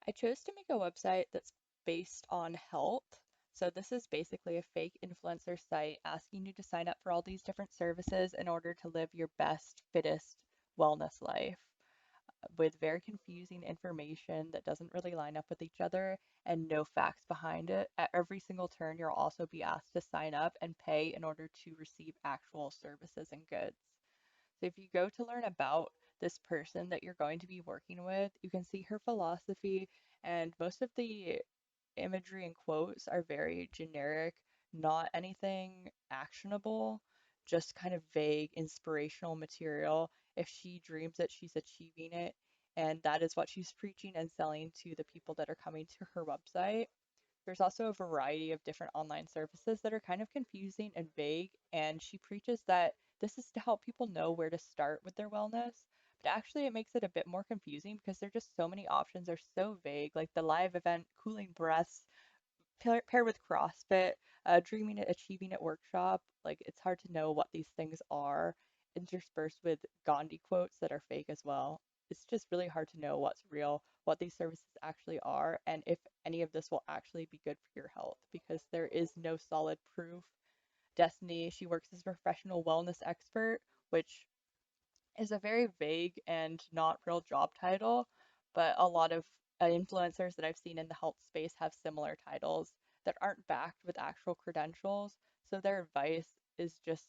I chose to make a website that's based on health. So this is basically a fake influencer site asking you to sign up for all these different services in order to live your best, fittest wellness life with very confusing information that doesn't really line up with each other and no facts behind it. At every single turn, you'll also be asked to sign up and pay in order to receive actual services and goods. So if you go to learn about this person that you're going to be working with, you can see her philosophy, and most of the imagery and quotes are very generic, not anything actionable, just kind of vague inspirational material. If she dreams it, she's achieving it. And that is what she's preaching and selling to the people that are coming to her website. There's also a variety of different online services that are kind of confusing and vague, and she preaches that this is to help people know where to start with their wellness. But actually, it makes it a bit more confusing because there's just so many options are so vague, like the live event cooling breaths paired with CrossFit, Dreaming It, Achieving It workshop. Like it's hard to know what these things are, interspersed with Gandhi quotes that are fake as well. It's just really hard to know what's real, what these services actually are, and if any of this will actually be good for your health because there is no solid proof. Destiny, she works as a professional wellness expert, which is a very vague and not real job title, but a lot of influencers that I've seen in the health space have similar titles that aren't backed with actual credentials. So their advice is just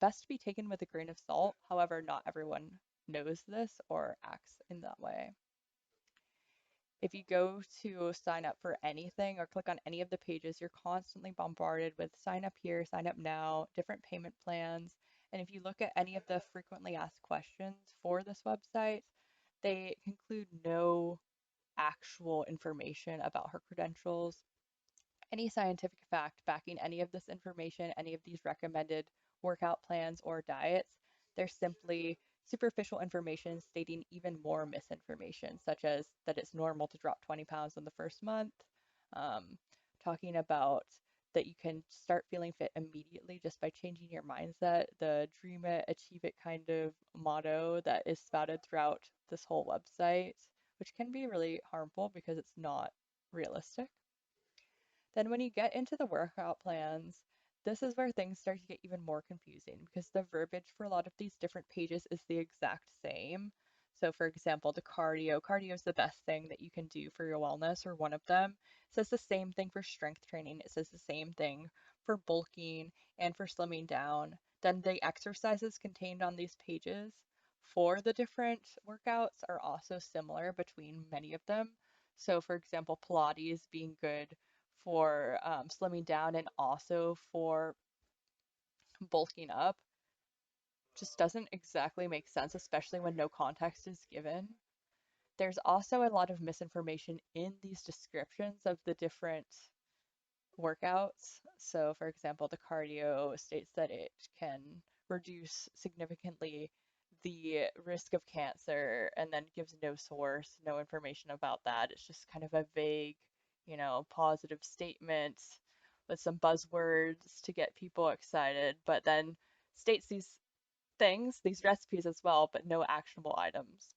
best to be taken with a grain of salt. However, not everyone knows this or acts in that way. If you go to sign up for anything or click on any of the pages, you're constantly bombarded with sign up here, sign up now, different payment plans. And if you look at any of the frequently asked questions for this website, they include no actual information about her credentials, any scientific fact backing any of this information, any of these recommended workout plans or diets. They're simply superficial information stating even more misinformation, such as that it's normal to drop 20 pounds in the first month, um, talking about that you can start feeling fit immediately just by changing your mindset, the dream it, achieve it kind of motto that is spouted throughout this whole website, which can be really harmful because it's not realistic. Then when you get into the workout plans, this is where things start to get even more confusing because the verbiage for a lot of these different pages is the exact same. So for example, cardio is the best thing that you can do for your wellness, or one of them. It says the same thing for strength training. It says the same thing for bulking and for slimming down. Then the exercises contained on these pages for the different workouts are also similar between many of them. So for example, Pilates being good for slimming down and also for bulking up just doesn't exactly make sense, especially when no context is given. There's also a lot of misinformation in these descriptions of the different workouts. So, for example, the cardio states that it can reduce significantly the risk of cancer and then gives no source, no information about that. It's just kind of a vague, positive statement with some buzzwords to get people excited, but then states these things, these recipes as well, but no actionable items.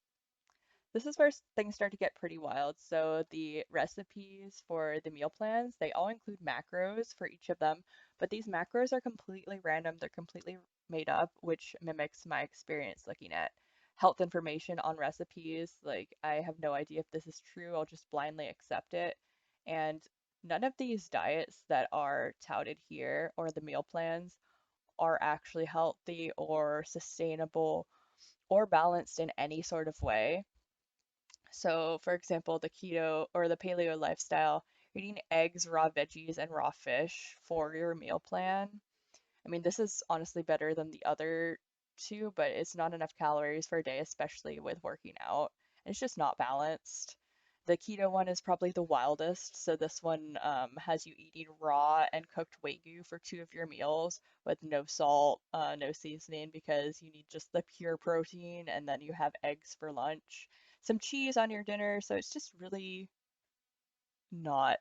This is where things start to get pretty wild. So the recipes for the meal plans, they all include macros for each of them, but these macros are completely random. They're completely made up, which mimics my experience looking at health information on recipes. Like I have no idea if this is true. I'll just blindly accept it. And none of these diets that are touted here or the meal plans are actually healthy or sustainable or balanced in any sort of way. So, for example, the keto or the paleo lifestyle, you're eating eggs, raw veggies, and raw fish for your meal plan. I mean, this is honestly better than the other two, but it's not enough calories for a day, especially with working out. And it's just not balanced. The keto one is probably the wildest. So this one has you eating raw and cooked Wagyu for two of your meals with no salt, no seasoning, because you need just the pure protein, and then you have eggs for lunch, some cheese on your dinner. So it's just really not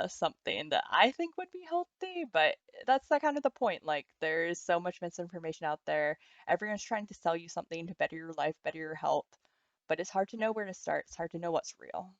something that I think would be healthy, but that's the kind of the point. Like, there's so much misinformation out there. Everyone's trying to sell you something to better your life, better your health, but it's hard to know where to start. It's hard to know what's real.